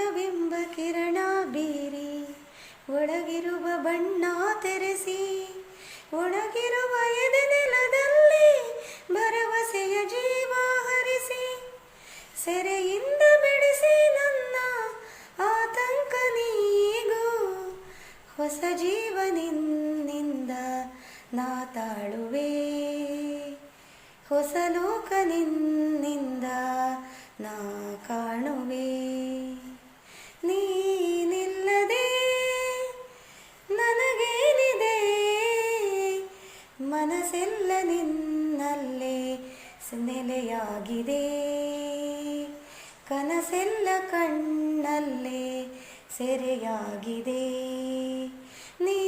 ದಿನವೆಂಬ ಕಿರಣ ಬೀರಿ ಒಳಗಿರುವ ಬಣ್ಣ ತೆರೆಸಿ ಒಣಗಿರುವ ಎದೆ ನೆಲದಲ್ಲಿ ಭರವಸೆಯ ಜೀವ ಹರಿಸಿ ಸೆರೆಯಿಂದ ಬಿಡಿಸಿ ನನ್ನ ಆತಂಕ ನೀಗೂ ಹೊಸ ಜೀವನಿಂದ ನಾ ತಾಳುವೆ ಹೊಸ ಲೋಕ ನಿನ್ನಿಂದ ನಾ ಕಾಣುವೆ ನೀನಿಲ್ಲದೆ ನನಗೇನಿದೆ ಮನಸ್ಸೆಲ್ಲ ನಿನ್ನಲ್ಲೇ ನೆಲೆಯಾಗಿದೆ ಕನಸೆಲ್ಲ ಕಣ್ಣಲ್ಲೇ ಸೆರೆಯಾಗಿದೆ ನೀ